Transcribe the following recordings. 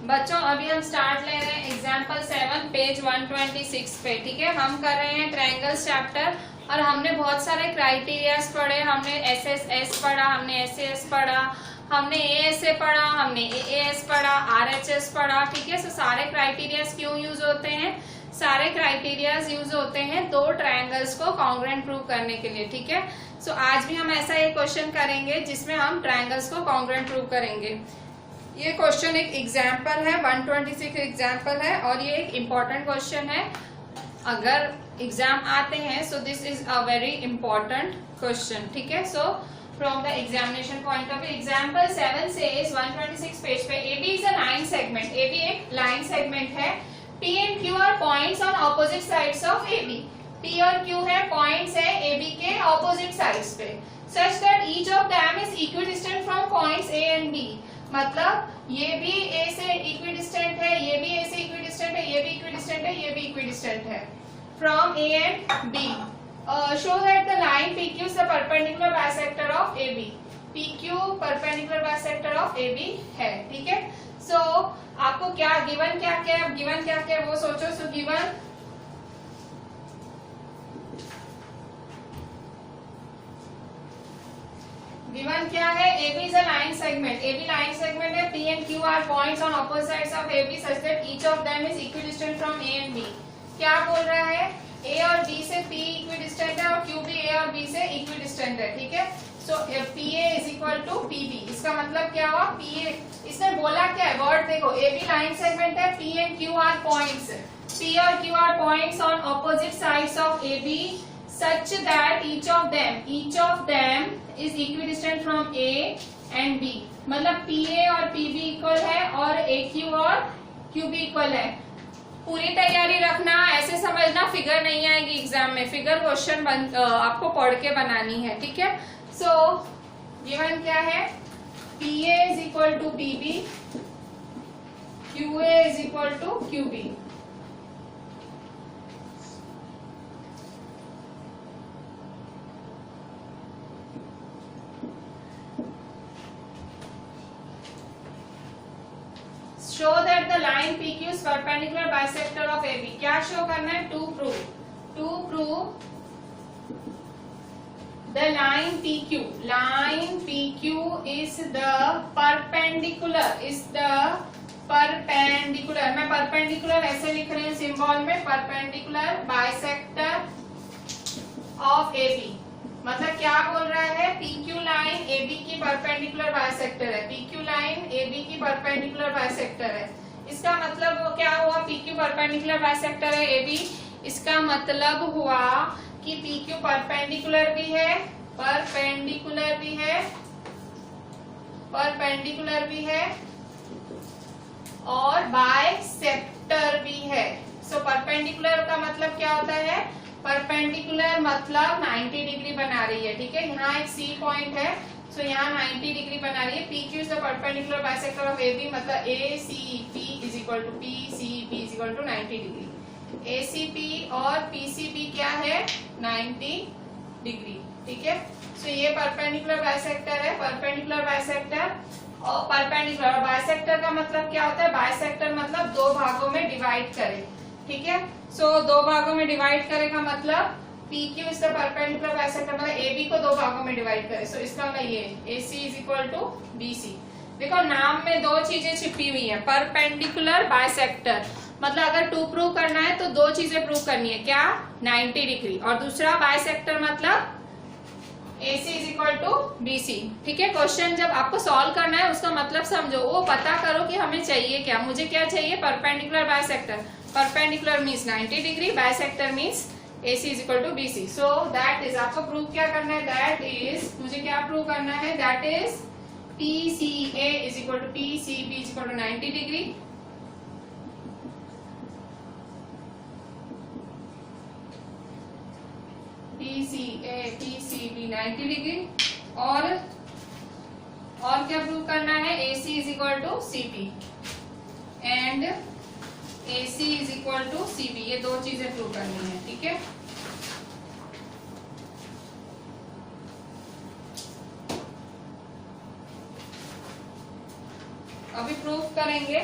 बच्चों अभी हम स्टार्ट ले रहे हैं एग्जाम्पल 7 पेज 126 पे। ठीक है, हम कर रहे हैं ट्रायंगल्स चैप्टर और हमने बहुत सारे क्राइटेरियाज पढ़े। हमने एसएसएस पढ़ा, हमने एसएस पढ़ा, हमने एएसए पढ़ा, हमने एएस पढ़ा, आरएचएस पढ़ा। ठीक है, सो सारे क्राइटेरियाज क्यों यूज होते हैं? सारे क्राइटेरियाज यूज होते हैं दो ट्रायंगल्स को कॉन्ग्रुएंट प्रूव करने के लिए। ठीक है, सो आज भी हम ऐसा एक क्वेश्चन करेंगे जिसमें हम ट्रायंगल्स को कॉन्ग्रुएंट प्रूव करेंगे। ये क्वेश्चन एक एग्जाम्पल है, 126 एग्जाम्पल है और ये एक इम्पॉर्टेंट क्वेश्चन है। अगर एग्जाम आते हैं so this is a very important question. ठीक है, so from the examination point of view example 7 से 126 पेज पे AB is a line segment. AB एक लाइन सेगमेंट है। P and Q are points on opposite sides of AB। P और Q है points है AB के opposite sides पे, such that each of them is equidistant from points A and B। मतलब ये भी A से इक्विडिस्टेंट है, ये भी A से इक्विडिस्टेंट है, ये भी इक्विडिस्टेंट है, ये भी इक्विडिस्टेंट है from A and B। Show that the line PQ is the perpendicular bisector of AB। PQ perpendicular bisector of AB है। ठीक है, सो आपको क्या गिवन क्या क्या है, गिवन क्या क्या है वो सोचो। सो गिवन क्या है? AB is a line segment। AB line segment है। P and Q are points on opposite sides of AB such that each of them is equidistant from A and B। क्या बोल रहा है? A और B से P equidistant है और Q भी A और B से इक्विडिस्टेंट है। ठीक है, सो PA is equal to PB। इसका मतलब क्या हुआ? PA इसने बोला क्या है? वर्ड देखो, AB लाइन सेगमेंट है, P and Q are points। P और Q are points on opposite sides of AB such that each of them is equidistant from A and B। मतलब PA और PB equal है और AQ और QB equal है। पूरी तैयारी रखना, ऐसे समझना फिगर नहीं आएगी एग्जाम में। फिगर क्वेश्चन आपको पढ़ के बनानी है। ठीक है, सो गिवन क्या है? PA is equal to PB, QA is equal to QB। Show that the line PQ is perpendicular bisector of AB। क्या शो करना है? To prove the line PQ is the perpendicular मैं perpendicular ऐसे लिख रही हूँ सिंबल में, perpendicular bisector of AB। मतलब क्या बोल रहा है? PQ लाइन AB की परपेंडिकुलर बाइसेक्टर है। PQ लाइन AB की परपेंडिकुलर बाइसेक्टर है। इसका मतलब क्या हुआ? PQ परपेंडिकुलर बाइसेक्टर है AB। इसका मतलब हुआ कि PQ परपेंडिकुलर भी है और बाइसेक्टर भी है। सो परपेंडिकुलर का मतलब क्या होता है? परपेंडिकुलर मतलब 90 डिग्री बना रही है। ठीक है, यहाँ एक C पॉइंट है, सो यहाँ 90 डिग्री बना रही है। PQ is the perpendicular bisector of AB। मतलब ACP is equal to PCB is equal to 90 degree. ACP और PCB क्या है? 90 डिग्री। ठीक है, सो ये परपेंडिकुलर बाइसेक्टर है। परपेंडिकुलर बाइसेक्टर और परपेंडिकुलर बाइसेक्टर का मतलब क्या होता है? बाइसेक्टर मतलब दो भागों में डिवाइड करे। ठीक है, सो दो भागों में डिवाइड करेगा मतलब PQ is the perpendicular bisector, मतलब AB को दो भागों में डिवाइड करे। सो इसका मतलब ये AC is equal to BC। देखो नाम में दो चीजें छिपी हुई हैं। परपेंडिकुलर बाइसेक्टर मतलब अगर टू प्रूव करना है तो दो चीजें प्रूव करनी है। क्या? 90 डिग्री। और दूसरा बाइसेक्टर मतलब AC is equal to BC। ठीक है, क्वेश्चन जब आपको सॉल्व करना है उसका मतलब समझो, वो पता करो कि हमें चाहिए क्या। मुझे क्या चाहिए? Perpendicular bisector. Perpendicular means 90 degree, bisector means AC is equal to BC। So that is, आपको प्रूव क्या करना है? दैट इज, मुझे क्या प्रूव करना है? That is PCA is equal to PCB is equal to 90 degree. PCA PCB 90 degree. और क्या प्रूव करना है? AC is equal to CP and AC is equal to CB। ये दो चीजें प्रूव करनी है। ठीक है, अभी प्रूफ करेंगे।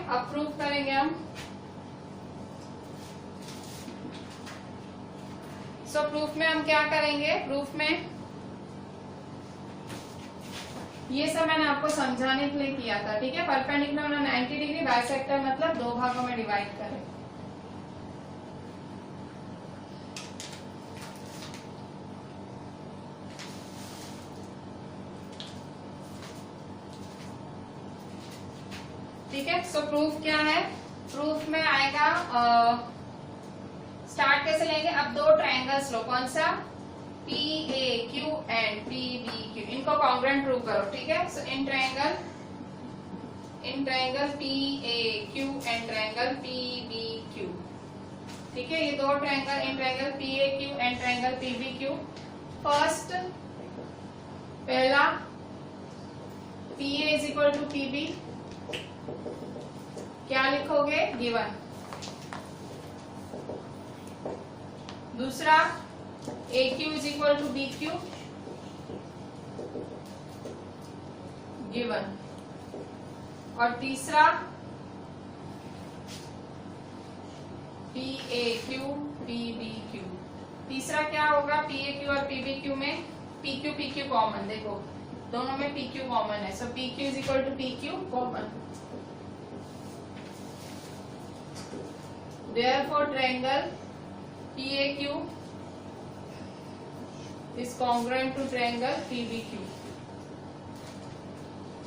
अब प्रूफ करेंगे हम। सो प्रूफ में हम क्या करेंगे, प्रूफ में ये सब मैंने आपको समझाने के लिए किया था, ठीक है। परपेंडिकुलर 90 डिग्री, बाइसेक्टर मतलब दो भागों में डिवाइड करें। ठीक है। सो प्रूफ क्या है, प्रूफ में आएगा स्टार्ट कैसे लेंगे, अब दो ट्रायंगल्स लो, कौन सा, P A Q and P B Q, इनको कॉन्ग्रुएंट प्रूव करो, ठीक है। So in triangle P A Q and triangle P B Q, ठीक है। ये दो triangle in triangle P A Q and triangle P B Q. First पहला P A is equal to P B, क्या लिखोगे, गिवन। दूसरा A Q is equal to B Q, given. और तीसरा P A Q P B Q. तीसरा क्या होगा, P A Q और पी बी क्यू में पी क्यू कॉमन, देखो दोनों में पी क्यू कॉमन है, so P Q is equal to P Q common. Therefore triangle PAQ is congruent to triangle PBQ.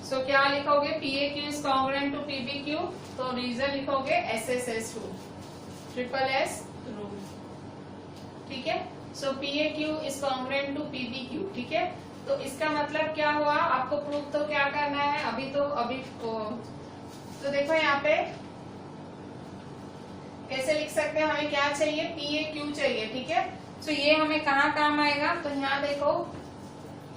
So क्या लिखोगे, PAQ is congruent to PBQ, तो reason लिखोगे SSS rule, triple S rule, ठीक है। So PAQ is congruent to PBQ, ठीक है। तो इसका मतलब क्या हुआ, आपको प्रूफ तो क्या करना है, अभी तो देखो यहाँ पे कैसे लिख सकते हैं, हमें क्या चाहिए, पी ए क्यू चाहिए, ठीक है। तो ये हमें कहाँ काम आएगा, तो यहाँ देखो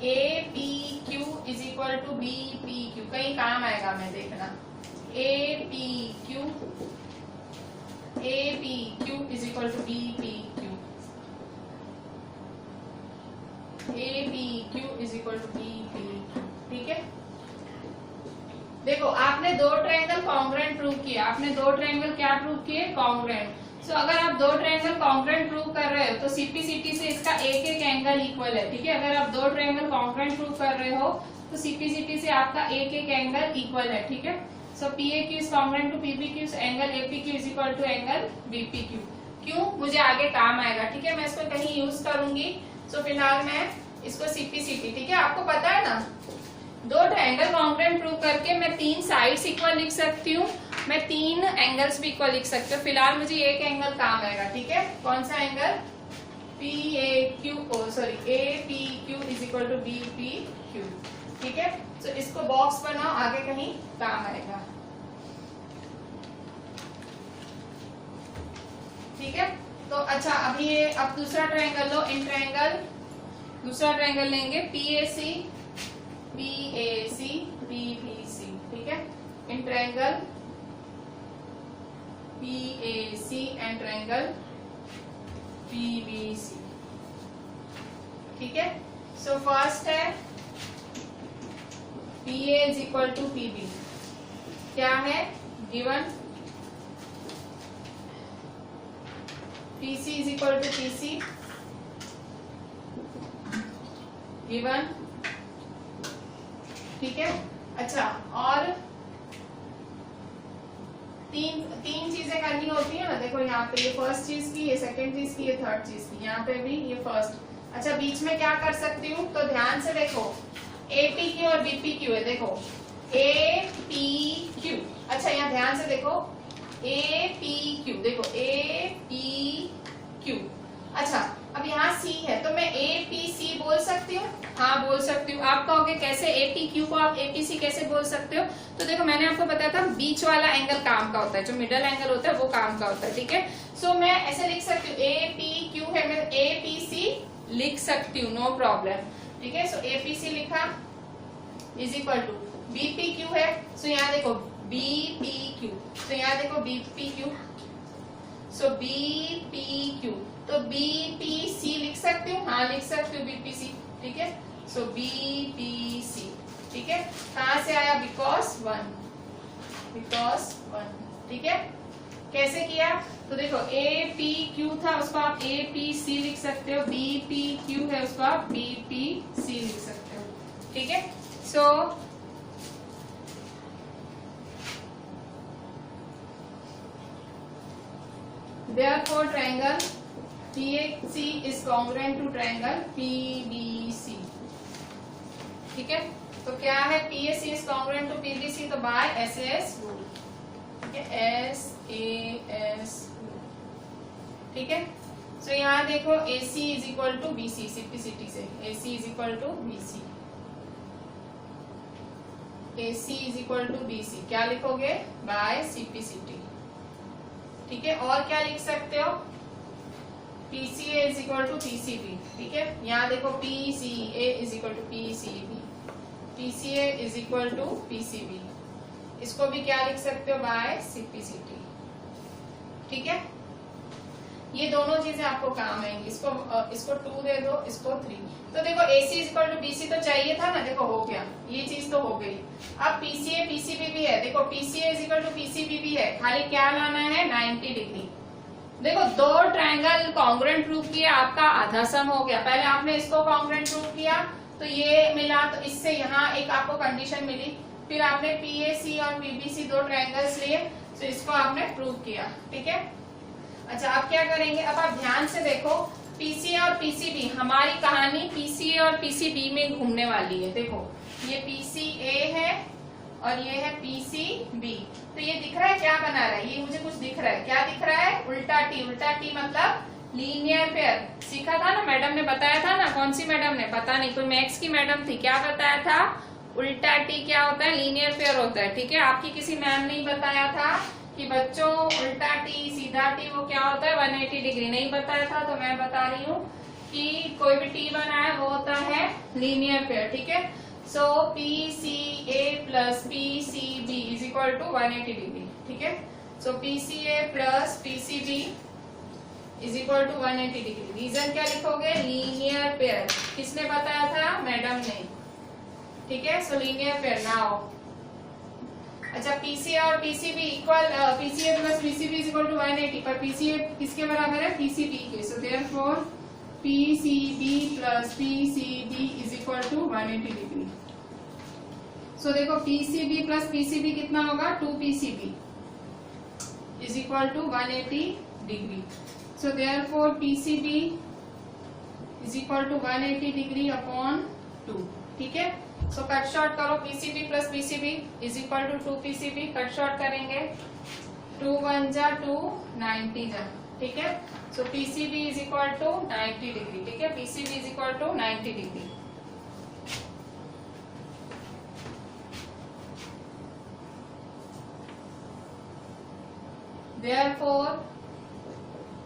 A P Q is equal to B P Q, कहीं काम आएगा हमें, देखना A P Q is equal to B P Q, A P Q is equal to B P Q, ठीक है। देखो आपने दो ट्रायंगल कॉन्ग्रुएंट प्रूव किया, आपने दो ट्रायंगल क्या प्रूव किए, कॉन्ग्रुएंट। सो अगर आप दो ट्रायंगल कॉन्ग्रुएंट प्रूव कर रहे हो तो सीपीसीटी से इसका एक एक एंगल इक्वल है, ठीक है। अगर आप दो ट्रायंगल कॉन्ग्रुएंट प्रूव कर रहे हो तो सीपीसीटी से आपका एक एक एंगल इक्वल है, ठीक है। So PAQ is congruent to PBQ, angle APQ is equal to angle BPQ. क्यों, मुझे आगे काम आएगा, ठीक है, मैं इसको कहीं यूज करूंगी। सो फिलहाल मैं इसको सीपीसीटी, ठीक है, आपको पता है ना, दो ट्रायंगल कॉन्ग्रुएंट प्रूव करके मैं तीन साइड्स इक्वल लिख सकती हूँ, मैं तीन एंगल्स भी इक्वल लिख सकती हूँ। फिलहाल मुझे एक एंगल काम आएगा, ठीक है, कौन सा angle, P A Q, sorry A P Q is equal to B P Q, ठीक है। तो इसको बॉक्स बनाओ, आगे कहीं काम आएगा, ठीक है। तो अच्छा अभी ये अब दूसरा ट्रायंगल लो, इन ट्रायंगल दूसरा ट्रायंगल लेंगे P A C P B C, ठीक है। In triangle P A C and triangle P B C, ठीक है। सो फर्स्ट है P A is equal to P B, क्या है, given. P C is equal to P C, given, ठीक है। अच्छा और तीन चीजें करनी होती है ना, देखो यहाँ पे ये फर्स्ट चीज की, ये सेकंड चीज की, ये थर्ड चीज की, यहाँ पे भी ये फर्स्ट। अच्छा बीच में क्या कर सकती हूँ, तो ध्यान से देखो ए पी क्यू और बी पी क्यू है, देखो ए पी क्यू, अच्छा यहाँ ध्यान से देखो ए पी क्यू, देखो ए पी क्यू। अच्छा अब यहाँ सी है तो मैं ए पी सी बोल सकती हूँ, हाँ बोल सकती हूँ। आप कहोगे कैसे, ए पी क्यू को आप ए पी सी कैसे बोल सकते हो, तो देखो मैंने आपको बताया था बीच वाला एंगल काम का होता है, जो मिडल एंगल होता है वो काम का होता है, ठीक है। सो मैं ऐसे लिख सकती हूँ ए पी क्यू है, मैं ए पी सी लिख सकती हूँ, नो प्रॉब्लम, ठीक है। सो ए पी सी लिखा is equal to B P Q है, सो यहाँ देखो बी पी क्यू, तो यहाँ देखो बी पी क्यू, सो बी पी क्यू, तो बी पी सी लिख सकती हूँ, हाँ लिख सकती हूँ बी पी सी, ठीक है। सो बी पी सी, ठीक है, कहाँ से आया, बिकॉज 1, बिकॉज 1। ठीक है, कैसे किया? तो देखो ए पी क्यू था, उसको आप ए पी सी लिख सकते हो, बी पी क्यू है उसको आप बी पी सी लिख सकते हो। ठीक है, सो therefore triangle PAC is congruent to triangle PBC। ठीक है, तो क्या है PAC is congruent to PBC? तो by SAS rule। ठीक है, SAS rule। ठीक है, सो यहाँ देखो AC is equal to BC, simplicity से AC is equal to BC, AC is equal to BC क्या लिखोगे? by simplicity. ठीक है, और क्या लिख सकते हो? PCA is equal to PCB। ठीक है, यहाँ देखो PCA is equal to PCB, PCA is equal to PCB, इसको भी क्या लिख सकते हो? By simplicity. ठीक है, ये दोनों चीजें आपको काम आएंगी। इसको 2 दे दो, इसको 3। तो देखो AC is equal to BC तो चाहिए था ना, देखो हो गया, ये चीज तो हो गई। अब PCA PCB भी है, देखो PCA is equal to PCB भी है, खाली क्या लाना है? 90 डिग्री। देखो दो ट्रायंगल कॉन्ग्रुएंट प्रूव किया, आपका आधा सम हो गया। पहले आपने इसको कॉन्ग्रुएंट प्रूव किया तो ये मिला, तो इससे यहाँ एक आपको कंडीशन मिली, फिर आपने PAC और PBC दो ट्रायंगल्स लिए, तो इसको आपने प्रूव किया। ठीक है, अच्छा अब क्या करेंगे? अब आप ध्यान से देखो, PCA और PCB, हमारी कहानी PCA और PCB में घूमने वाली है। देखो ये PCA है और ये है PCB, तो ये दिख रहा है क्या बना रहा है? ये मुझे कुछ दिख रहा है, क्या दिख रहा है? उल्टा टी। उल्टा टी मतलब लीनियर पेयर। सीखा था ना, मैडम ने बताया था ना, कौन सी मैडम ने? पता नहीं, कोई मैथ्स की मैडम थी, क्या बताया था? उल्टा टी क्या होता है? लीनियर पेयर होता है। ठीक है, आपकी किसी मैम ने ही बताया था कि बच्चों उल्टा टी सीधा टी वो क्या होता है? 180 डिग्री। नहीं बताया था तो मैं बता रही हूँ कि कोई भी टी बना है वो होता है लीनियर पेयर। ठीक है, so PCA plus PCB is equal to 180 degree. ठीक है, so PCA plus PCB is equal to 180 degree. Reason क्या लिखोगे? Linear pair. किसने बताया था? मैडम ने। ठीक है, सो लीनियर पेयर। नाउ अच्छा PCA और PCB इक्वल, PCA plus PCB is equal to 180, पर PCA किसके बराबर है? PCB के। So therefore PCB plus PCB is equal to 180 degree. सो देखो PCB प्लस PCB कितना होगा? 2PCB is equal to 180 degree. So therefore PCB is equal to 180 degree upon 2। ठीक है, सो कट शॉर्ट करो, PCB plus PCB is equal to 2PCB। Cut short करेंगे, 2 1 जा 2, 90 जा। ठीक है, so PCB is equal to 90 degree. ठीक है, PCB is equal to 90 degree. Therefore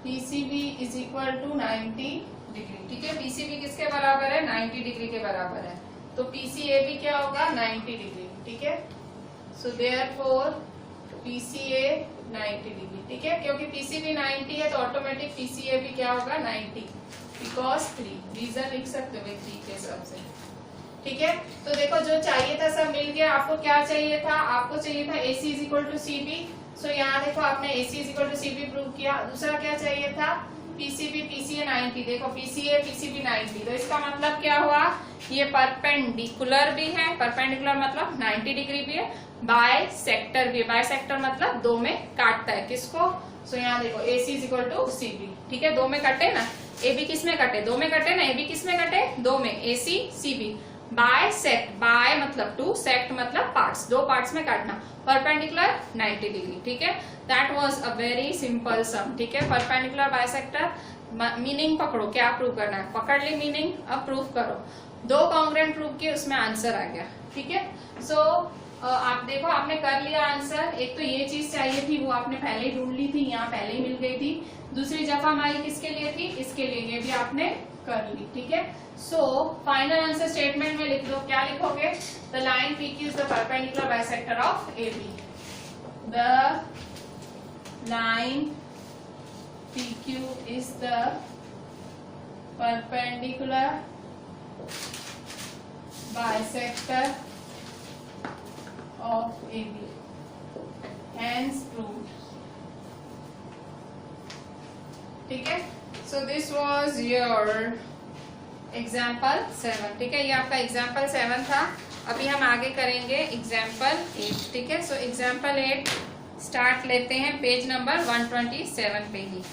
PCB is equal to 90 degree. ठीक है, PCB किसके बराबर है? 90 डिग्री के बराबर है, तो PCA भी क्या होगा? 90 डिग्री। ठीक है, सो देयरफॉर PCA 90 डिग्री। ठीक है, क्योंकि PCB 90 है तो ऑटोमेटिक PCA भी क्या होगा? 90, बिकॉज 3। रीजन लिख सकते हो 3 के हिसाब से। ठीक है, तो देखो जो चाहिए था सब मिल गया। आपको क्या चाहिए था? आपको चाहिए था AC is equal to CB। So यहाँ देखो आपने AC is equal to CB prove किया। दूसरा क्या चाहिए था? PCB PCA 90। देखो PCA PCB 90, तो इसका मतलब क्या हुआ? ये परपेंडिकुलर भी है, परपेंडिकुलर मतलब 90 डिग्री भी है, बाय सेक्टर भी है। बाय सेक्टर मतलब दो में काटता है। किसको? सो यहाँ देखो AC is equal to CB। ठीक है, दो में कटे ना, AB किस में कटे? दो में कटे ना, AB किस में कटे? दो में, AC CB। Bisect, bi मतलब टू, सेक्ट मतलब पार्ट्स, दो पार्ट्स में काटना। Perpendicular 90 degree. ठीक है, that was a very simple sum. ठीक है, परपेंडिकुलर बाइसेक्टर। मीनिंग पकड़ो, क्या प्रूव करना है? पकड़ ली मीनिंग, अब प्रूव करो। दो कॉन्ग्रुएंट प्रूव किए, उसमें आंसर आ गया। ठीक है, सो आप देखो आपने कर लिया आंसर। एक तो ये चीज चाहिए थी वो आपने पहले ही ढूंढ ली थी, यहाँ पहले ही मिल गई थी। दूसरी जगह हमारी किसके लिए थी? इसके लिए, ये भी आपने कर ली। ठीक है, सो फाइनल आंसर स्टेटमेंट में लिख दो। क्या लिखोगे? The line PQ is the perpendicular bisector of AB। The line PQ is the perpendicular bisector of AB। Hence proved. ठीक है, so this was your example 7. ठीक है, ये आपका example 7 था. अभी हम आगे करेंगे example 8. ठीक है, so example 8 स्टार्ट लेते हैं पेज नंबर 127 पे ही.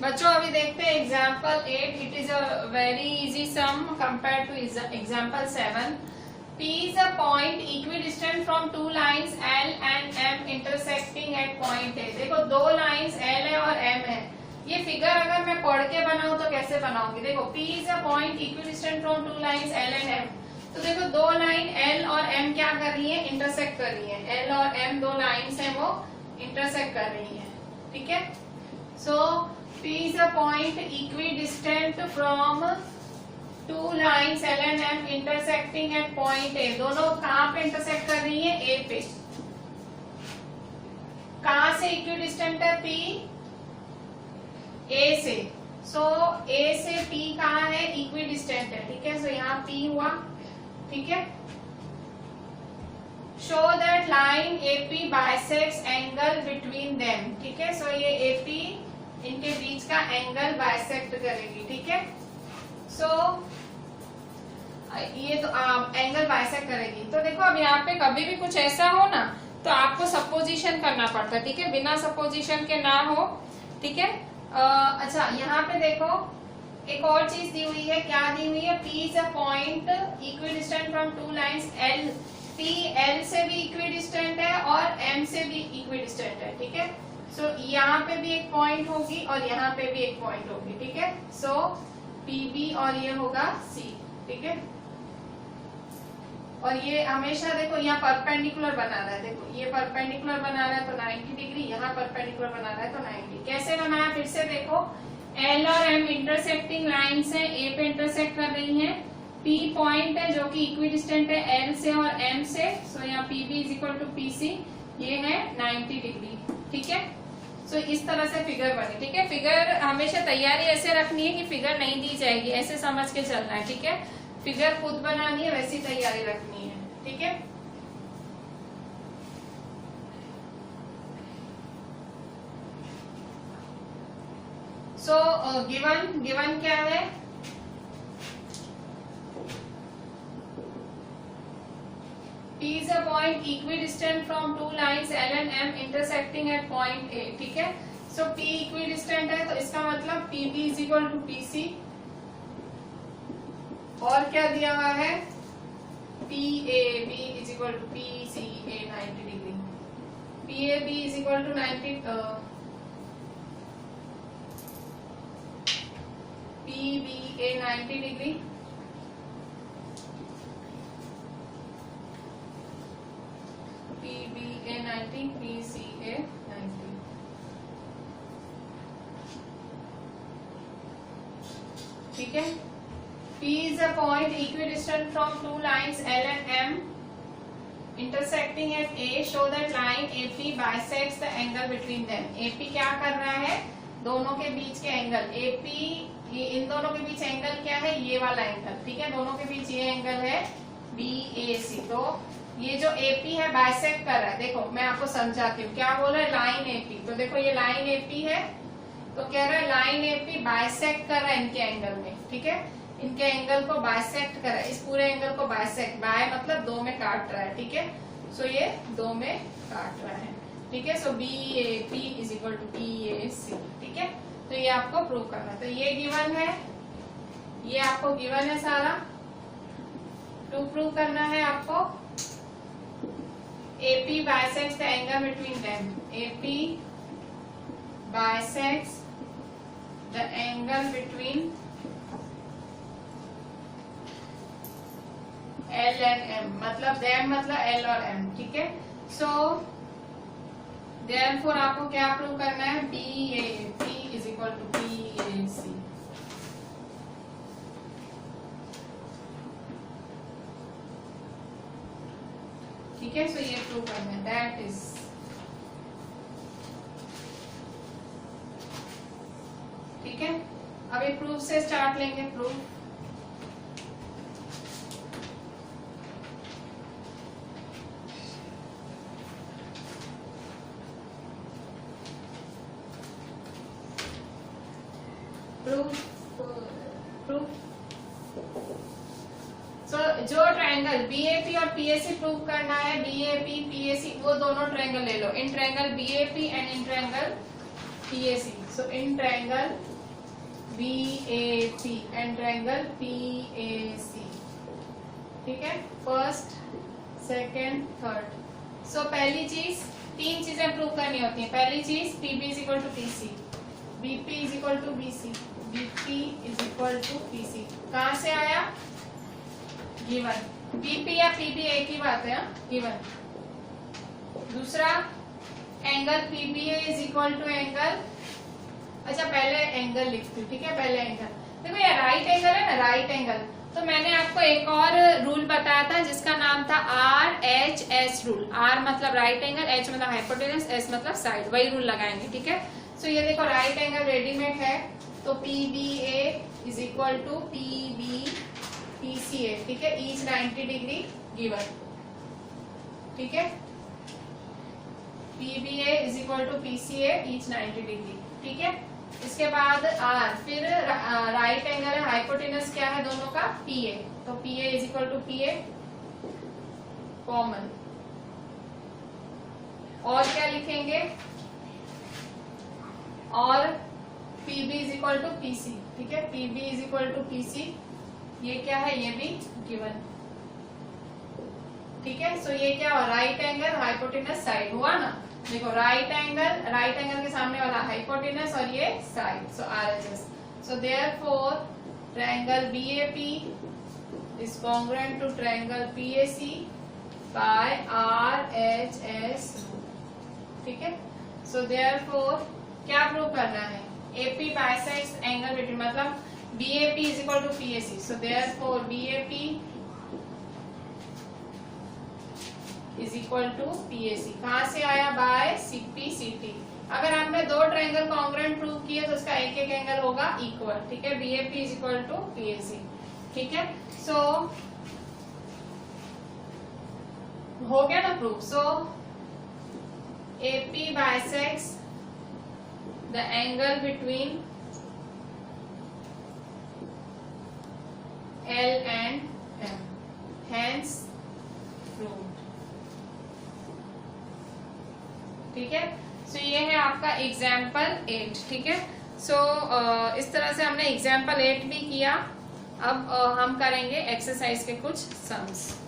बच्चों अभी देखते हैं example 8. It is a very easy sum compare to example 7. P is a point equidistant from two lines L and M intersecting at point A. देखो दो लाइंस L है और M है. ये फिगर अगर मैं पढ़ के बनाऊं तो कैसे बनाऊंगी? देखो P is a point equidistant from two lines L and M. तो देखो दो लाइन L और M क्या कर रही है? इंटरसेक्ट कर रही है. L और M दो लाइंस हैं, वो इंटरसेक्ट कर रही हैं. ठीक है, सो P is a point equidistant from two lines L and M intersecting at point A. दोनों कहाँ पे इंटरसेक्ट कर रही है? A पे. कहाँ से इक्विडिस्टेंट है P? A से. सो A से P कहाँ है? इक्विडिस्टेंट है. ठीक है, सो यहाँ P हुआ. ठीक है, show that line AP bisects angle between them. ठीक है, सो ये AP इनके बीच का एंगल बाइसेक्ट करेगी. ठीक है, सो ये तो एंगल बाइसेक्ट करेगी. तो देखो अब यहाँ पे कभी भी कुछ ऐसा हो ना तो आपको सपोजिशन करना पड़ता है. ठीक है, बिना सपोजिशन के ना हो. ठीक है, अच्छा यहाँ पे देखो एक और चीज दी हुई है. क्या दी हुई है? P is a point equidistant from two lines L. P L से भी इक्विडिस्टेंट है और M से भी इक्विडिस्टेंट है. ठीक है, सो यहाँ पे भी एक पॉइंट होगी और यहाँ पे भी एक पॉइंट होगी. ठीक है, सो PB और ये होगा C. ठीक है, और ये हमेशा देखो यहाँ परपेंडिकुलर बना रहा है. देखो ये परपेंडिकुलर बना रहा है तो 90 डिग्री, यहाँ परपेंडिकुलर बना रहा है तो 90. कैसे बनाया? फिर से देखो L और M इंटरसेक्टिंग लाइंस है, A पे इंटरसेक्ट कर रही हैं. P पॉइंट है जो कि इक्विडिस्टेंट है L से और M से. सो यहाँ PB is equal to PC. ये है 90 डिग्री. ठीक है, सो इस तरह से फिगर बनी. ठीक है, फिगर हमेशा तैयारी ऐसे रखनी है कि फिगर नहीं दी जाएगी, ऐसे समझ के चलना है. ठीक है, फिगर खुद बनानी है, वैसी तैयारी रखनी है. ठीक है, सो गिवन क्या है? P is a point equidistant from two lines L and M intersecting at point A. ठीक है, सो P equidistant है तो इसका मतलब PB is equal to PC. और क्या दिया हुआ है? PAB is equal to PCA 90 degree. PAB is equal to 90 PBA 90 degree. PBA 90, PCA 90. ठीक है, P is a point equidistant from two lines L and M intersecting at A. Show that line AP bisects the angle between them. AP क्या कर रहा है? दोनों के बीच के angle. AP इन दोनों के बीच एंगल क्या है? ये वाला एंगल. ठीक है, दोनों के बीच ये एंगल है BAC. तो ये जो AP है बाइसेक्ट कर रहा है. देखो मैं आपको समझाती हूँ. क्या बोल रहा है? Line AP. तो देखो ये लाइन AP है तो कह रहा है लाइन AP बाइसेक्ट कर रहा है इनके एंगल में. ठीक है, इनके एंगल को बाइसेक्ट कर रहा है. इस पूरे एंगल को बाइसेक्ट, बाय मतलब दो में काट रहा है. ठीक है, सो ये दो में काट रहा है. ठीक है, so BAP is equal to PAC. ठीक है, तो ये आपको प्रूव करना है. तो ये गिवन है, ये आपको गिवन है सारा. टू प्रूव करना है आपको. AP bisects the angle between them. AP bisects the angle between L and M. मतलब them मतलब L और M. ठीक है, सो देयरफॉर आपको क्या प्रूव करना है, BAP is equal to PAC। ठीक है, सो ये प्रूव करना है, दैट इज। ठीक है, अब एक प्रूफ से स्टार्ट लेंगे। प्रूफ, जो ट्रायंगल BAP और PAC प्रूव करना है, BAP PAC वो दोनों ट्रायंगल ले लो, in triangle BAP and in triangle PAC। So in triangle BAP and triangle PAC। ठीक है, फर्स्ट, सेकेंड, थर्ड। सो पहली चीज, तीन चीजें प्रूव करनी होती हैं। पहली चीज PB is equal to PC, BP is equal to BC, BP is equal to PC। कहां से आया, गिवन। BP या PB एक ही बात है, गिवन। दूसरा, angle PBA is equal to angle, अच्छा पहले एंगल लिखती हूँ। ठीक है, पहले एंगल देखो, ये राइट एंगल है ना, राइट एंगल। तो मैंने आपको एक और रूल बताया था जिसका नाम था RHS रूल। R मतलब राइट एंगल, H मतलब हाइपोटेनस, S मतलब साइड, वही रूल लगाएंगे। ठीक है, सो ये देखो राइट एंगल रेडीमेड है, तो PBA is equal to PCA। ठीक है, ईच 90 डिग्री गिवन। ठीक है, PBA is equal to PCA each 90 degree. ठीक है, इसके बाद R, फिर राइट एंगल है, हाइपोटेनस क्या है दोनों का, PA, तो PA is equal to PA common. और क्या लिखेंगे, और PB is equal to PC। ठीक है, PB is equal to PC, ये क्या है, ये भी गिवन। ठीक है, सो ये क्या हुआ, राइट एंगल हाइपोटेनस साइड हुआ ना। देखो राइट एंगल के सामने वाला हाइपोटेनस और ये side, so RHS। So therefore triangle BAP is congruent to triangle PAC by RHS rule. ठीक है, सो देयरफॉर क्या प्रूव करना है, AP बाइसेक्ट्स एंगल बिटवीन, मतलब BAP is equal to PAC, so therefore BAP is equal to PAC। कहाँ से आया, bye CPCT। अगर आपने दो ट्रायंगल कॉन्ग्रुएंट प्रूव किए तो उसका एक एक एंगल होगा इक्वल। ठीक है, BAP is equal to PAC। ठीक है, सो हो गया ना proof. So AP bisects the angle between L and M, hence proved। ठीक है, सो ये है आपका एग्जाम्पल 8। ठीक है, सो इस तरह से हमने एग्जाम्पल 8 भी किया। अब हम करेंगे एक्सरसाइज के कुछ सम्स।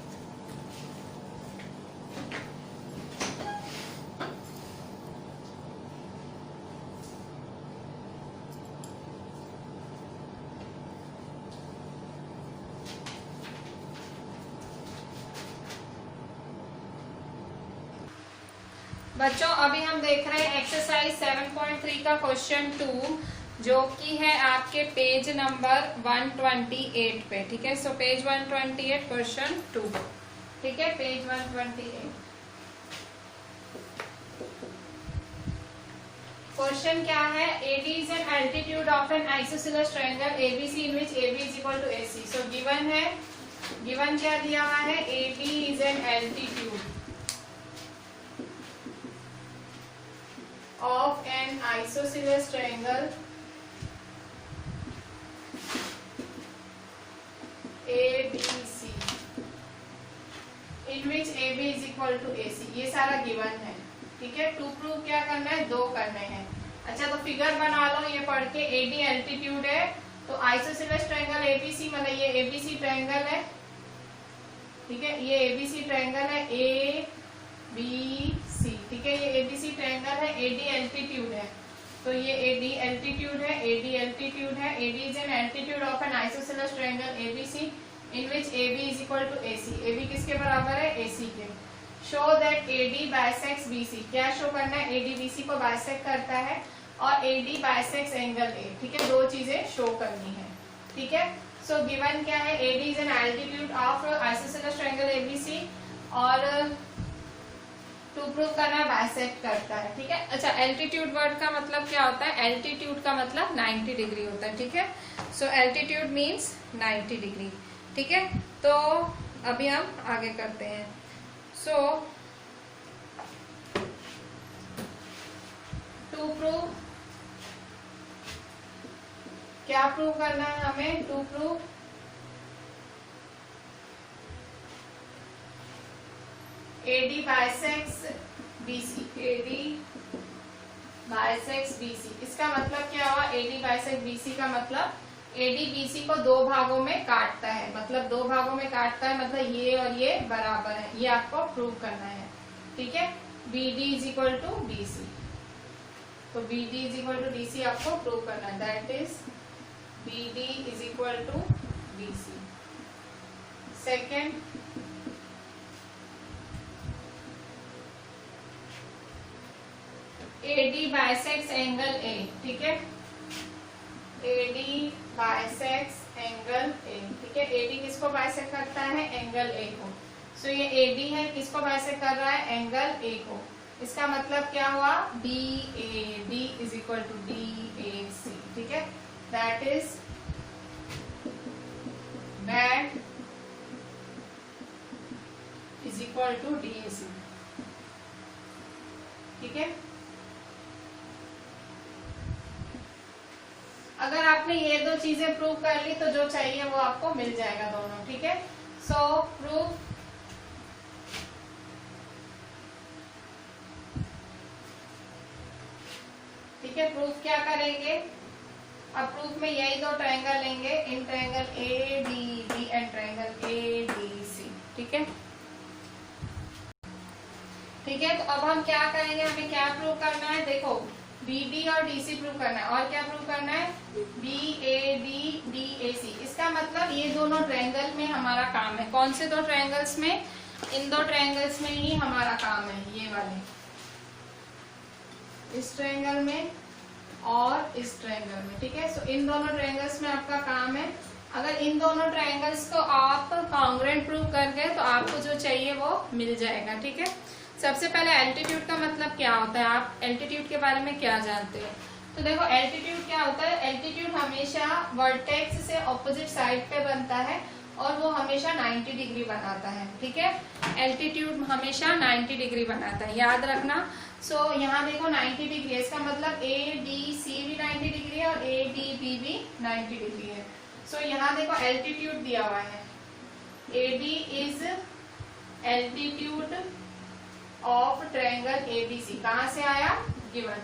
बच्चों अभी हम देख रहे हैं एक्सरसाइज 7.3 का क्वेश्चन 2, जो कि है आपके पेज नंबर 128 पे। ठीक है, सो पेज 128 क्वेश्चन 2। ठीक है, पेज 128। क्वेश्चन क्या है, AD is an altitude of an isosceles triangle ABC in which AB is equal to AC। So given है, गिवन क्या दिया हुआ है, AD is an altitude of an isosceles triangle ABC in which AB is equal to AC। ये सारा given है। ठीक है, टू प्रूव क्या करना है, दो करने हैं। अच्छा, तो फिगर बना लो ये पढ़ के। AD एल्टीट्यूड है, तो आइसोसेलेस ट्रायंगल ABC, मतलब ये ABC ट्रायंगल है। ठीक है, ये ABC ट्रायंगल है ABC। ठीक है, ये ABC ट्रायंगल है, AD एल्टीट्यूड है, तो ये AD एल्टीट्यूड है, AD एल्टीट्यूड है। AD is an altitude of an isosceles triangle ABC in which AB is equal to AC। AB किसके बराबर है, AC के। Show that AD bisects BC, क्या शो करना है, AD BC को बाइसेक्ट करता है और AD बाइसेक्स एंगल A, ठीक है, दो चीजें शो करनी है, ठीक है। सो गिवन क्या है, AD is an altitude of isosceles triangle ABC और टू प्रूव करना है बाइसेक्ट करता है, ठीक है। अच्छा, एल्टीट्यूड वर्ड का मतलब क्या होता है, एल्टीट्यूड का मतलब 90 डिग्री होता है, ठीक है। सो एल्टीट्यूड मीन्स 90 डिग्री, ठीक है। तो अभी हम आगे करते हैं। सो टू प्रूव, क्या प्रूव करना है हमें, to prove AD bisects BC, AD bisects BC, इसका मतलब क्या हुआ, AD बाइसेक्स BC का मतलब AD BC को दो भागों में काटता है, मतलब दो भागों में काटता है, मतलब ये और ये बराबर है, ये आपको प्रूव करना है, ठीक है। BD is equal to DC, तो BD is equal to DC आपको प्रूव करना है, that is BD is equal to BC। Second, AD bisects angle A, ठीक है, AD बाइसेक्स एंगल A, ठीक है। AD किसको बाइसेक्ट करता है, एंगल A को। सो ये AD है, किसको बाइसेक्ट कर रहा है, एंगल A को। इसका मतलब क्या हुआ, DAD is equal to DAC, ठीक है, that is BAD is equal to DAC, ठीक है। अगर आपने ये दो चीजें प्रूव कर ली तो जो चाहिए वो आपको मिल जाएगा दोनों, ठीक है। सो प्रूव ठीक है, प्रूफ क्या करेंगे, अब प्रूफ में यही दो ट्रायंगल लेंगे, in triangle ADB and triangle ADC, ठीक है, ठीक है। तो अब हम क्या करेंगे, हमें क्या प्रूव करना है, देखो BD और DC प्रूव करना है, और क्या प्रूव करना है, BAD DAC। इसका मतलब ये दोनों ट्रायंगल में हमारा काम है, कौन से दो ट्रायंगल्स में, इन दो ट्रायंगल्स में ही हमारा काम है, ये वाले, इस ट्रायंगल में और इस ट्रायंगल में, ठीक है। सो इन दोनों ट्रायंगल्स में आपका काम है। अगर इन दोनों ट्रायंगल्स को आप कॉन्ग्रुएंट प्रूव कर गए तो आपको जो चाहिए वो मिल जाएगा, ठीक है। सबसे पहले एल्टीट्यूड का मतलब क्या होता है, आप एल्टीट्यूड के बारे में क्या जानते हो, तो देखो एल्टीट्यूड क्या होता है, एल्टीट्यूड हमेशा वर्टेक्स से ऑपोजिट साइड पे बनता है और वो हमेशा 90 डिग्री बनाता है, ठीक है। एल्टीट्यूड हमेशा 90 डिग्री बनाता है, याद रखना। सो यहाँ देखो 90 डिग्री है, इसका मतलब ADC भी 90 डिग्री है और ADB भी 90 डिग्री है। सो यहाँ देखो एल्टीट्यूड दिया हुआ है, AD is altitude of triangle ABC, कहाँ से आया, गिवन।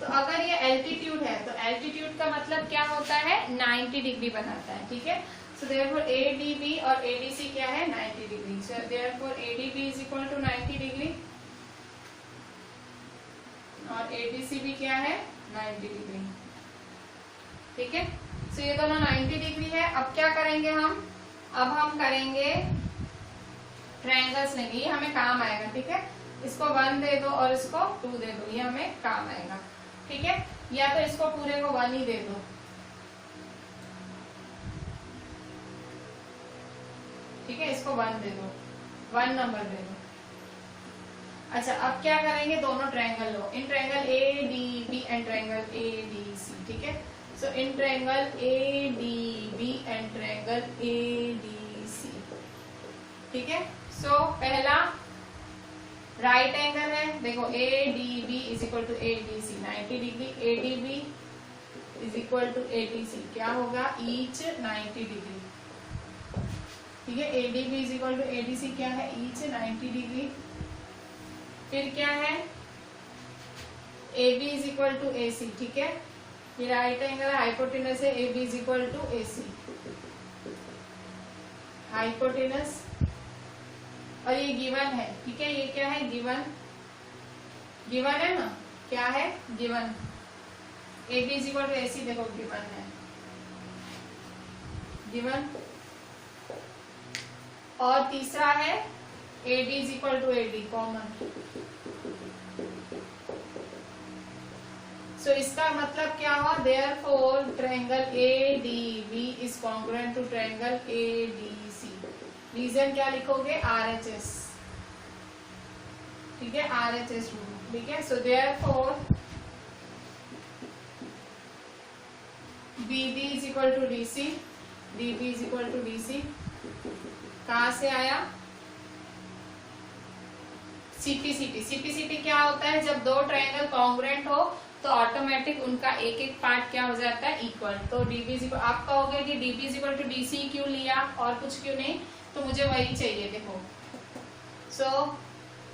तो अगर ये एल्टीट्यूड है तो एल्टीट्यूड का मतलब क्या होता है, 90 डिग्री बनाता है, ठीक है। सो देयरफॉर ADB और ADC क्या है, 90 degree. So therefore ADB is equal to 90 degree और ADC भी क्या है, 90 डिग्री, ठीक है। सो ये दोनों 90 डिग्री है। अब क्या करेंगे हम, अब हम करेंगे ट्रायंगल्स लेंगे, ये हमें काम आएगा, ठीक है। इसको 1 दे दो और इसको 2 दे दो, ये हमें काम आएगा, ठीक है। या तो इसको पूरे को 1 ही दे दो, ठीक है, इसको 1 दे दो, 1 नंबर दे दो। अच्छा, अब क्या करेंगे, दोनों ट्रायंगल लो, in triangle ADB and triangle ADC, ठीक है। So in triangle ADB and triangle ADC, ठीक है। सो पहला राइट एंगल है, देखो ADB is equal to ADC 90 degree, ADB is equal to ADC क्या होगा, ईच 90 डिग्री, ठीक है। ADB is equal to ADC क्या है, ईच 90 डिग्री। फिर क्या है, AB is equal to AC, ठीक है, ये राइट एंगल है, हाइपोटेनस है, AB is equal to AC, hypotenuse, और ये गिवन है, ठीक है। ये क्या है, गिवन, गिवन है ना, क्या है, given. AB is equal to AC देखो गिवन है, गिवन। और तीसरा है AD is equal to AD common. So इसका मतलब क्या हुआ, therefore triangle ADB is congruent to triangle ADC। Reason क्या लिखोगे, RHS, ठीक है, RHS रूल, ठीक है। So therefore BB is equal to DC, DB is equal to DC, कहां से आया, CPCT। CPCT क्या होता है, जब दो ट्रायंगल कॉन्ग्रुएंट हो तो ऑटोमेटिक उनका एक एक पार्ट क्या हो जाता है, इक्वल। तो DB इज इक्वल, आप कहोगे कि DB is equal to DC क्यों लिया और कुछ क्यों नहीं, तो मुझे वही चाहिए, देखो। So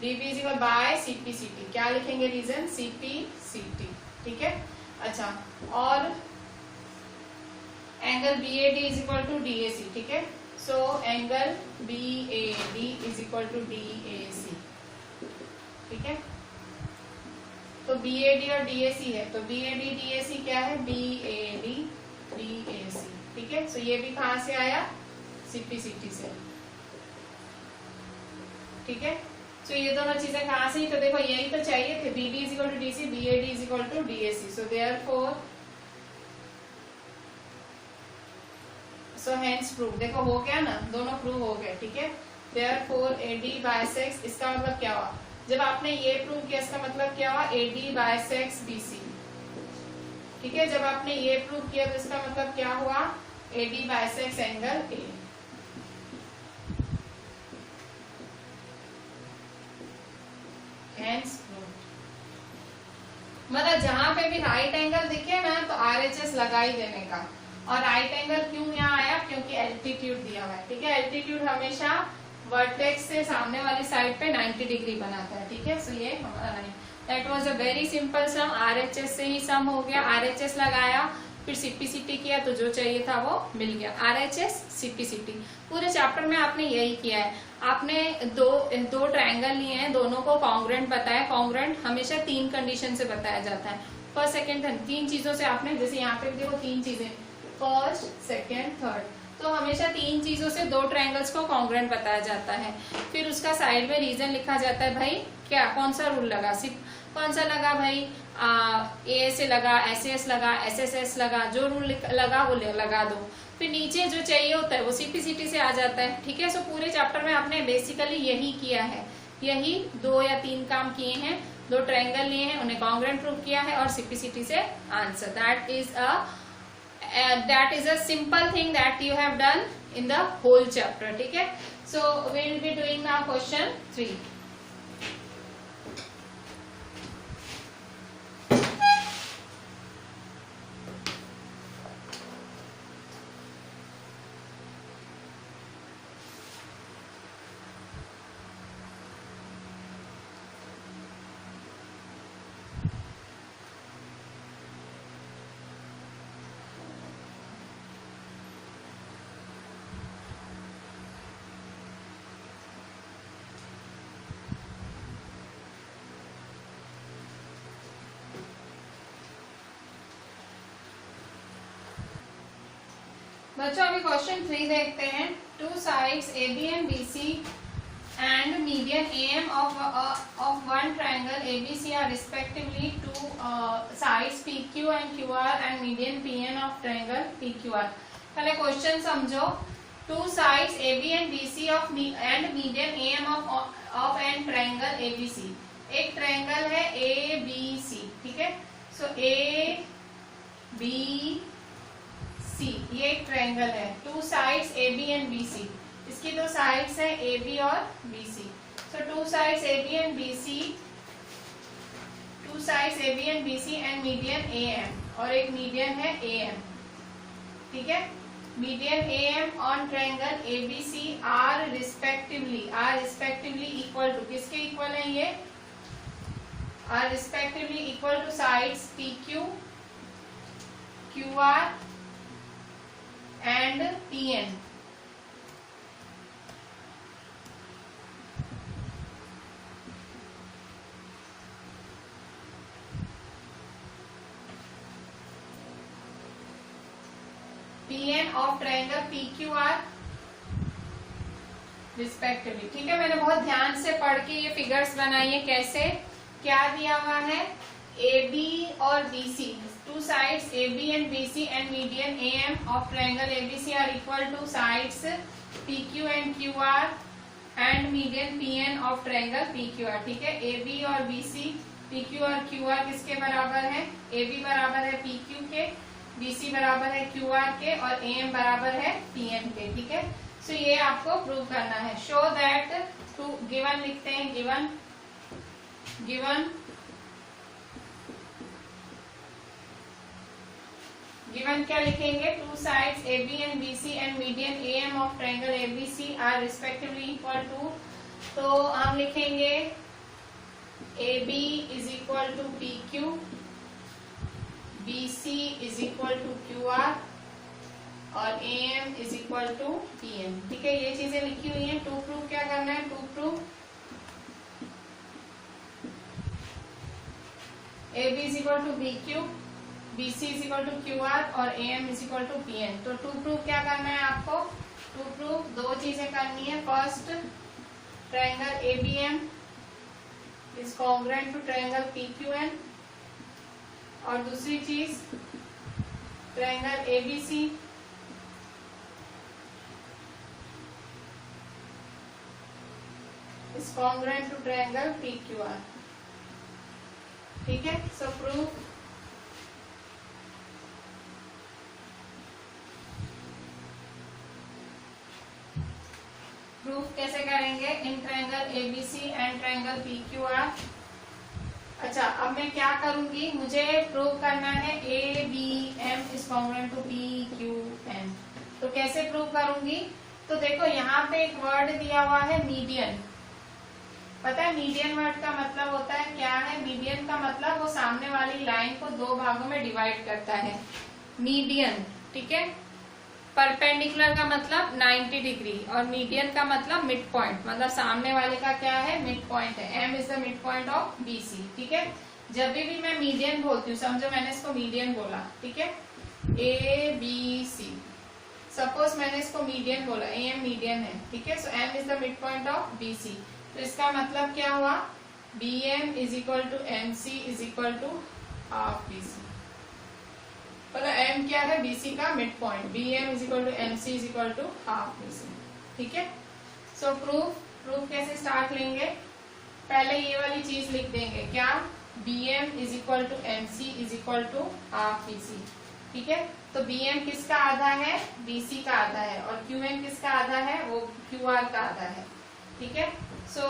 DB is equal by CPCT, क्या लिखेंगे रीजन, CPCT, ठीक है। अच्छा, और angle BAD is equal to DAC, ठीक है। So angle BAD is equal to DAC, ठीक है। तो BAD और DAC है, तो BAD DAC क्या है, BAD DAC, ठीक है। सो ये भी कहां से आया, CPCT से, ठीक है। सो ये दोनों चीजें कहां से, तो देखो यही तो चाहिए थे, BB is equal to DC, BAD is equal to DAC। So therefore, so hence prove, देखो हो गया ना, दोनों प्रूव हो गए, ठीक है। देयरफॉर AD बाइसेक्स, इसका मतलब क्या हुआ, जब आपने ये प्रूव किया इसका मतलब क्या हुआ, AD बाइसेक्स BC, ठीक है। जब आपने ये प्रूव किया तो इसका मतलब क्या हुआ, AD bisects angle A। Hence prove, मतलब जहां पे भी राइट एंगल दिखे ना तो RHS लगा ही देने का। और राइट एंगल क्यों यहाँ आया, क्योंकि एल्टीट्यूड दिया हुआ है, ठीक है। एल्टीट्यूड हमेशा वर्टेक्स से सामने वाली साइड पे 90 डिग्री बनाता है, ठीक है। सो ये हमारा that was a very simple some, RHS से ही सम हो गया, RHS लगाया, फिर CPCT किया तो जो चाहिए था वो मिल गया। RHS CPCT पूरे चैप्टर में आपने यही किया है। आपने दो ट्रायंगल लिए हैं, दोनों को कॉन्ग्रुएंट बताया। कॉन्ग्रुएंट हमेशा 3 कंडीशन से बताया जाता है, फर्स्ट सेकंड थर्ड, 3 चीजों से आपने, जैसे यहाँ पे देखो 3 चीजें, फर्स्ट सेकंड थर्ड, तो हमेशा 3 चीजों से 2 ट्रायंगल्स को कॉन्ग्रुएंट बताया जाता है। फिर उसका साइड में रीजन लिखा जाता है, भाई क्या कौन सा रूल लगा, कौन सा लगा भाई, A से लगा, SAS लगा, SSS लगा, जो रूल लगा वो लगा दो। फिर नीचे जो चाहिए होता है वो CPCT से आ जाता है, ठीक है। सो पूरे चैप्टर में आपने बेसिकली यही किया है, यही 2 या 3 काम किए हैं, 2 ट्रायंगल लिए हैं, उन्हें कॉन्ग्रुएंट प्रूव किया है और CPCT से answer. that is a simple thing that you have done in the whole chapter, ठीक है। So we will be doing now question 3. बच्चों अभी क्वेश्चन 3 देखते हैं। 2 sides AB and BC and median AM of one triangle ABC are respectively 2 sides PQ and QR and median PN of triangle PQR। पहले question समझो। 2 sides AB and BC and median AM of an triangle ABC। एक triangle है ABC, ठीक है। सो ABC ये एक triangle है। 2 sides AB and BC, इसकी 2 साइड्स हैं AB और BC। So 2 sides AB and BC, 2 sides AB and BC and median AM, और एक मीडियन है AM, ठीक है। Median AM on triangle ABC are respectively equal to, किसके इक्वल है ये, are respectively equal to sides PQ, QR and PN। PN of triangle PQR respectively. ठीक है, मैंने बहुत ध्यान से पढ़ के ये फिगर्स बनाई है। कैसे, क्या दिया हुआ है, AB और BC, two sides AB and BC and median AM of triangle ABC are equal to sides PQ and QR and median PN of triangle PQR। ठीक है, AB और BC, PQ और QR किसके बराबर है, AB बराबर है PQ के, BC बराबर है QR के और AM बराबर है PN के। ठीक है, सो ये आपको प्रूव करना है। शो दैट टू, गिवन लिखते हैं, गिवन क्या लिखेंगे, two sides AB and BC and median AM of triangle ABC are respectively equal to, तो हम लिखेंगे AB is equal to PQ, BC is equal to QR और AM is equal to PN। ठीक है, ये चीजें लिखी हुई हैं। टू प्रूफ क्या करना है, to proof AB is equal to PQ, BC is equal to QR और AM is equal to PN। तो टू प्रूफ क्या करना है आपको, टू प्रूफ दो चीजें करनी है। First, triangle ABM is congruent to triangle PQN, और दूसरी चीज triangle ABC is congruent to triangle PQR। ठीक है, सो प्रूफ, प्रूफ कैसे करेंगे, in triangle ABC and triangle PQR। अच्छा, अब मैं क्या करूंगी, मुझे प्रूव करना है ABM is congruent to PQN। तो कैसे प्रूव करूंगी, तो देखो यहाँ पे एक वर्ड दिया हुआ है मीडियन। पता है मीडियन वर्ड का मतलब होता है क्या है, मीडियन का मतलब वो सामने वाली लाइन को दो भागों में डिवाइड करता है, मीडियन। ठीक है, परपेंडिकुलर का मतलब 90 डिग्री और मीडियन का मतलब मिड पॉइंट, मतलब सामने वाले का क्या है, मिड पॉइंट है। M is the mid point of BC। ठीक है, जब भी मैं मीडियन बोलती हूँ, समझो मैंने इसको मीडियन बोला, ठीक है, ABC, सपोज मैंने इसको मीडियन बोला, AM मीडियन है। ठीक है, so M is the mid point of BC। तो इसका मतलब क्या हुआ, BM is equal to MC is equal to half BC। मतलब M क्या है, BC का mid point, BM is equal to MC is equal to half BC। ठीक है, सो प्रूफ कैसे स्टार्ट लेंगे, पहले ये वाली चीज लिख देंगे, क्या, BM is equal to MC is equal to half BC। ठीक है, तो BM किसका आधा है, BC का आधा है, और QM किसका आधा है, वो QR का आधा है। ठीक है, सो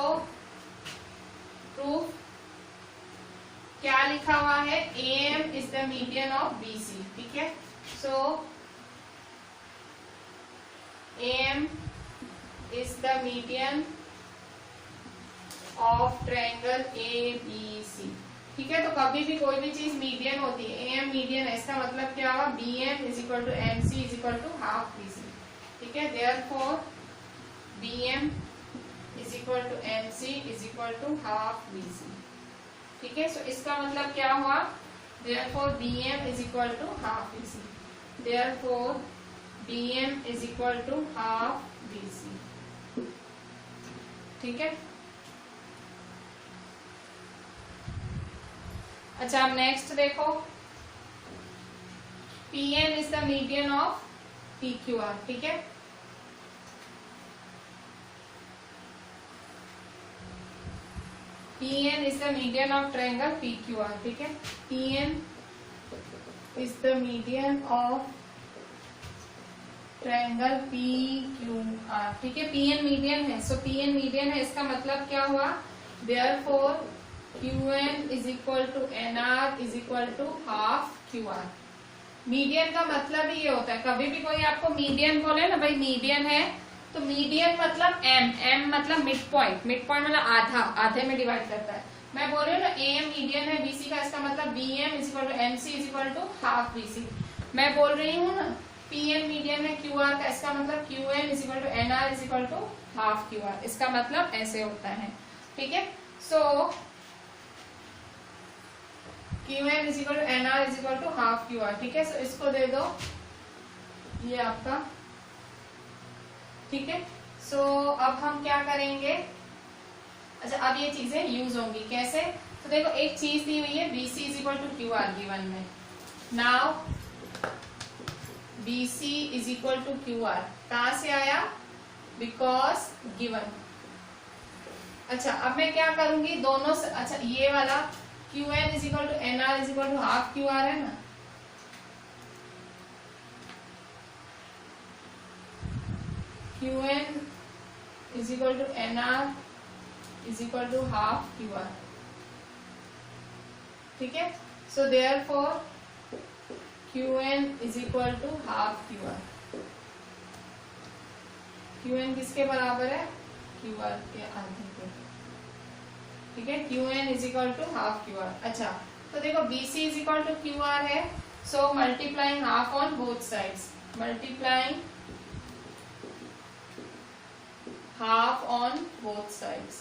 प्रूफ क्या लिखा हुआ है, AM is the median of BC। ठीक है, सो AM is the median of triangle ABC। ठीक है, तो कभी भी कोई भी चीज मीडियन होती है, AM मीडियन है, इसका मतलब क्या हुआ, BM is equal to MC is equal to half BC। ठीक है, therefore BM is equal to MC is equal to half BC। ठीक है, सो इसका मतलब क्या हुआ, therefore BM is equal to half BC, therefore BM is equal to half BC। ठीक है, अच्छा अब नेक्स्ट देखो, PN is the median of PQR। ठीक है, PN is the median of triangle PQR। ठीक है, PN is the median of triangle PQR। ठीक है, PN मीडियन है, सो PN मीडियन है, इसका मतलब क्या हुआ, therefore QN is equal to NR is equal to half QR। Median का मतलब ही ये होता है, कभी भी कोई आपको मीडियन बोले ना, भाई मीडियन है, तो मीडियन मतलब M मतलब मिड पॉइंट, मिड पॉइंट मतलब आधा, आधे में डिवाइड करता है। मैं बोल रही हूँ ना AM मीडियन है BC का, इसका मतलब BM is equal to MC is equal to half BC। मैं बोल रही हूँ ना PN मीडियन है QR का, इसका मतलब QN is equal to NR is equal to half QR। इसका मतलब ऐसे होता है। ठीक है, so QN is equal to NR is equal to half QR। ठीक है, सो इसको दे दो, ये आपका। ठीक है, सो अब हम क्या करेंगे, अच्छा अब ये चीजें यूज होंगी कैसे, तो देखो एक चीज दी हुई है BC is equal to Q R given में, now BC is equal to Q R कहां से आया, बिकॉज गिवन। अच्छा अब मैं क्या करूंगी दोनों से, अच्छा ये वाला QN is equal to NR is equal to half QR है ना, QN is equal to NR is equal to half QR, ठीक है। So therefore QN is equal to half QR, QN किसके बराबर है, QR के आधे के, ठीक है। QN is equal to half QR। अच्छा तो देखो BC is equal to QR है, so multiplying half on both sides, multiplying half on both sides,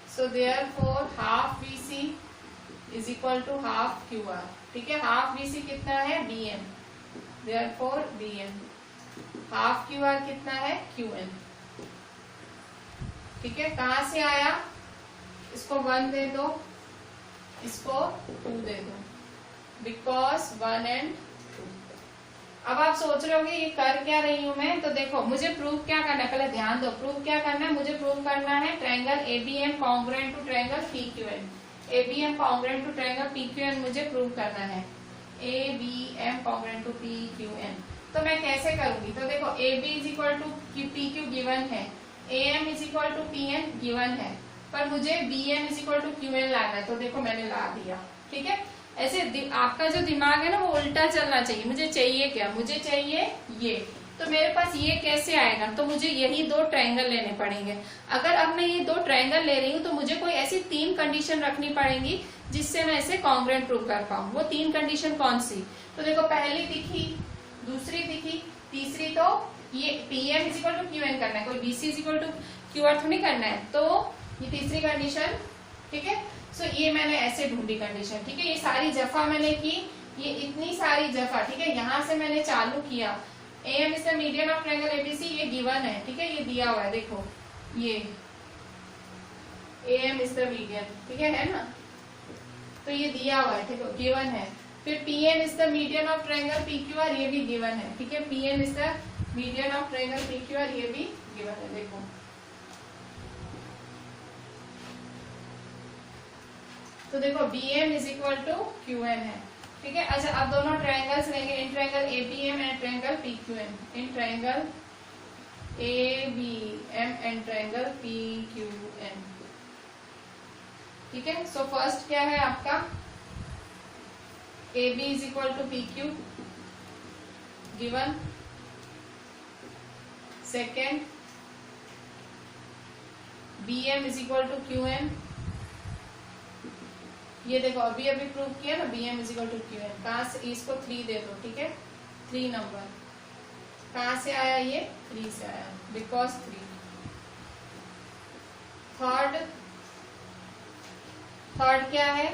so therefore half BC is equal to half QR, ठीक है। half BC कितना है BM, therefore BM, half QR कितना है QN, ठीक है। कहां से आया, इसको 1 दे दो, इसको 2 दे दो, बिकॉज 1 and 2। अब आप सोच रहे होगे ये कर क्या रही हूं मैं, तो देखो मुझे प्रूव क्या करना है, पहले ध्यान दो, प्रूव क्या करना है, मुझे प्रूव करना है triangle ABM congruent to triangle PQN, ABM congruent to triangle PQN मुझे प्रूव करना है, ABM कॉन्ग्रुएंट टू PQN। तो मैं कैसे करूंगी, तो देखो AB is equal to PQ given है, AM is equal to PN given है, पर मुझे BM is equal to QN लाना है, तो देखो मैंने ला दिया, ठीक है। ऐसे आपका जो दिमाग है ना वो उल्टा चलना चाहिए, मुझे चाहिए क्या, मुझे चाहिए ये, तो मेरे पास ये कैसे आएगा, तो मुझे यही 2 ट्रायंगल लेने पड़ेंगे। अगर अब मैं ये 2 ट्रायंगल ले रही हूँ तो मुझे कोई ऐसी 3 कंडीशन रखनी पड़ेंगी जिससे मैं इसे कॉन्ग्रुएंट प्रूव कर पाऊँ। वो 3 कंडीशन कौन सी, तो देखो पहली दिखी, दूसरी दिखी, तीसरी, तो ये PM is equal to QN करना है, कोई BC is equal to QR थोड़ी करना है, तो ये तीसरी कंडीशन, ठीक है। सो ये मैंने ऐसे ढूंढी कंडीशन, ठीक है। ये सारी जफा मैंने की, ये इतनी सारी जफा, ठीक है, यहां से मैंने चालू किया, AM is the median of triangle ABC, ये गिवन है, ठीक है, ये दिया हुआ है, देखो ये AM इज द मीडियन, ठीक है ना, तो ये दिया हुआ है, ठीक है, गिवन है। फिर PN is the median of triangle PQR, ये भी गिवन है, ठीक है, PN is the median of triangle PQR, ये भी गिवन है, देखो। तो देखो BM is equal to QN है, ठीक है। अच्छा अब दोनों ट्रायंगल्स लेंगे, in triangle ABM and triangle PQN, in triangle ABM and triangle PQN, ठीक है। सो फर्स्ट क्या है आपका, AB is equal to PQ given, second BM is equal to QN, ये देखो अभी अभी प्रूव किया ना, BM is equal to QN, कहां से, इसको 3 दे दो, ठीक है, 3 नंबर, कहां से आया, ये 3 से आया, बिकॉज 3। थर्ड क्या है,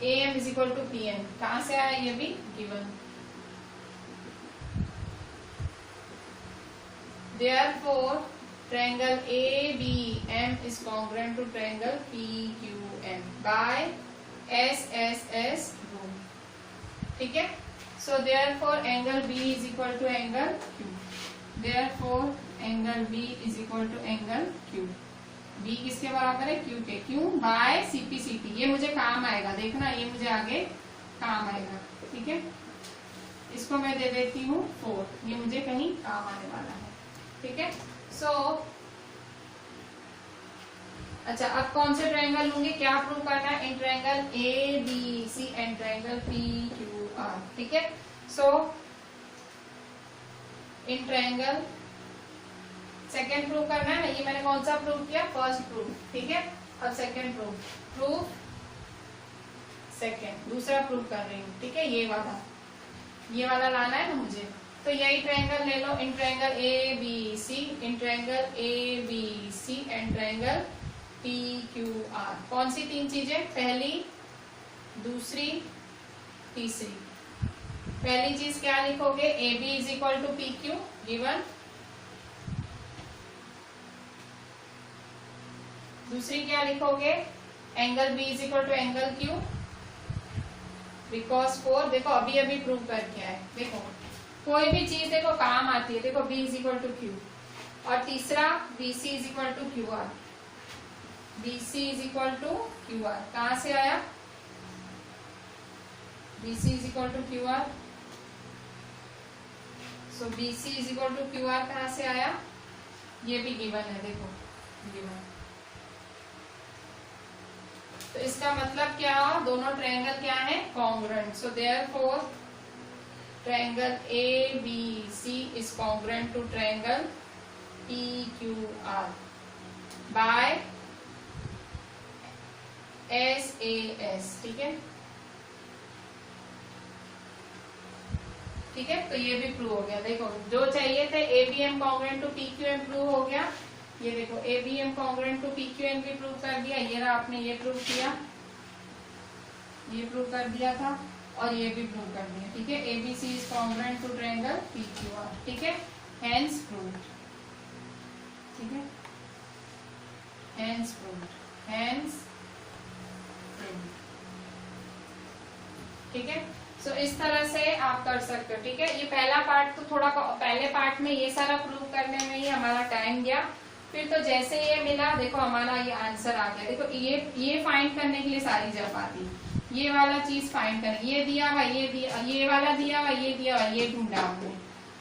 AM is equal to PN, कहां से आया, ये भी given, therefore triangle ABM is congruent to triangle PQN by SSS rule, ठीक है। So therefore angle B is equal to angle Q, therefore angle B is equal to angle Q, B किसके बराबर है, Q के, Q by CP, ये मुझे काम आएगा, देखना ये मुझे आगे काम आएगा, ठीक है। इसको मैं दे देती हूँ 4, ये मुझे कहीं काम आने वाला है, ठीक है। सो अच्छा अब कौन से ट्रायंगल लूंगे, क्या प्रूव करना है, in triangle ABC and triangle PQR, ठीक है। So in triangle second prove करना है ना, ये मैंने कौन सा प्रूव किया, फर्स्ट प्रूव, ठीक है। अब सेकेंड प्रूव सेकेंड, दूसरा प्रूव कर रही हूँ, ठीक है, ये वाला लाना है ना मुझे, तो यही ट्रायंगल ले लो, in triangle ABC, in triangle ABC and triangle PQR, कौन सी 3 चीजें, पहली, दूसरी, तीसरी। पहली चीज क्या लिखोगे, AB is equal to PQ given, दूसरी क्या लिखोगे, angle B is equal to angle Q because 4, देखो अभी अभी प्रूव करके आए। देखो कोई भी चीज देखो काम आती है, देखो B is equal to Q. और तीसरा B C is equal to Q R, B C is equal to Q R कहां से आया, B C is equal to Q R. सो B C is equal to Q R कहां से आया, ये भी गिवन है, देखो गिवन। तो इसका मतलब क्या हुआ, दोनों ट्रायंगल क्या है, congruent. So therefore triangle A B C is congruent to triangle P Q R by S A S. ठीक है, ठीक है, तो ये भी प्रूव हो गया। देखो जो चाहिए थे A B M congruent to P Q M prove हो गया। ये देखो A B M congruent to P Q M भी प्रूव कर दिया। ये रहा, आपने ये प्रूव किया, ये प्रूव कर दिया था, और ये भी प्रूव कर दिया। ठीक है, A B C is congruent to triangle P Q R. ठीक है, हेंस प्रूव्ड। ठीक है, हेंस प्रूव्ड, हेंस प्रूव्ड। ठीक है, सो इस तरह से आप कर सकते हो। ठीक है, ये पहला पार्ट तो थोड़ा, पहले पार्ट में ये सारा प्रूव करने में ही हमारा टाइम गया। फिर तो जैसे ये मिला, देखो हमारा ये आंसर आ गया। देखो ये फाइंड करने के लिए सारी जब आती, ये वाला चीज फाइंड करनी, ये दिया हुआ, ये दिया, ये वाला दिया हुआ, ये दिया हुआ, ये ढूंढा हमने।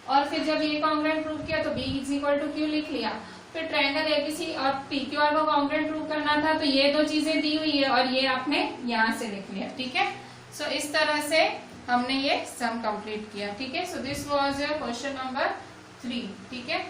और फिर जब ये कॉन्ग्रुएंट प्रूव किया तो B is equal to Q लिख लिया। फिर ट्रायंगल एबीसी और पी क्यू आर को कॉन्ग्रुएंट प्रूव करना था, तो ये दो चीजें दी हुई है और ये आपने यहाँ से लिख लिया। ठीक है, सो इस तरह से हमने ये सम कंप्लीट किया। ठीक है, so this was your question number 3। ठीक है,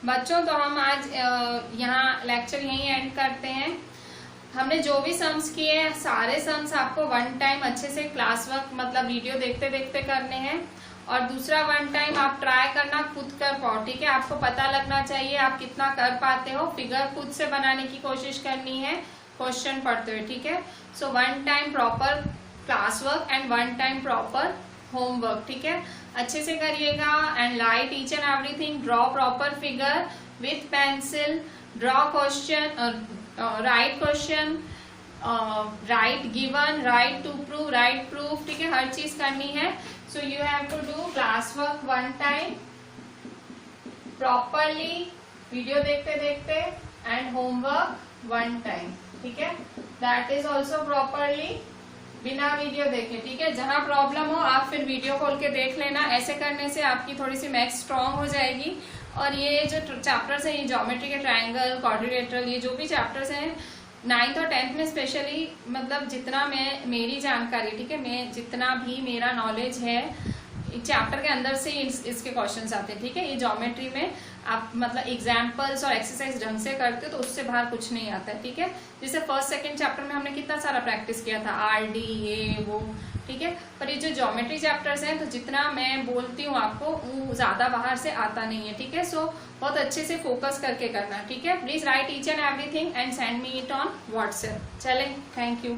बच्चों तो हम आज यहाँ लेक्चर यहीं एंड करते हैं। हमने जो भी सम्स किए हैं, सारे सम्स आपको वन टाइम अच्छे से क्लास वर्क मतलब वीडियो देखते देखते करने हैं। और दूसरा वन टाइम आप ट्राई करना खुद कर पाओ। ठीक है, आपको पता लगना चाहिए आप कितना कर पाते हो। फिगर खुद से बनाने की कोशिश करनी है क्वेश्चन पढ़ते हुए। ठीक है, सो one time proper class work and one time proper homework. ठीक है, अच्छे से करिएगा and write each and everything. Draw proper figure with pencil, draw question, write question, write given, write to prove, write proof. ठीक है, हर चीज करनी है। So you have to do class work one time properly, video देखते देखते, and homework one time. ठीक है, दैट इज ऑल्सो प्रॉपरली बिना वीडियो देखे। ठीक है, जहां प्रॉब्लम हो आप फिर वीडियो खोल के देख लेना। ऐसे करने से आपकी थोड़ी सी मैथ्स स्ट्रांग हो जाएगी। और ये जो चैप्टर्स हैं, ये ज्योमेट्री के ट्रायंगल, क्वाड्रिलेटरल, ये जो भी चैप्टर्स हैं 9th और 10th में स्पेशली, मतलब जितना मेरी जानकारी, ठीक है, मैं जितना भी मेरा नॉलेज है, चैप्टर के अंदर से इसके क्वेश्चंस आते हैं। ठीक है, ये ज्योमेट्री में आप मतलब एग्जाम्पल्स और एक्सरसाइज ढंग से करते हो तो उससे बाहर कुछ नहीं आता है। ठीक है, जैसे फर्स्ट सेकंड चैप्टर में हमने कितना सारा प्रैक्टिस किया था, आर डी ये वो। ठीक है, पर ये जो ज्योमेट्री चैप्टर्स हैं तो जितना मैं बोलती हूँ आपको वो ज्यादा बाहर से आता नहीं है। ठीक है, सो बहुत अच्छे से फोकस करके करना। ठीक है, please right each and everything and send me it on WhatsApp. चलें, थैंक यू।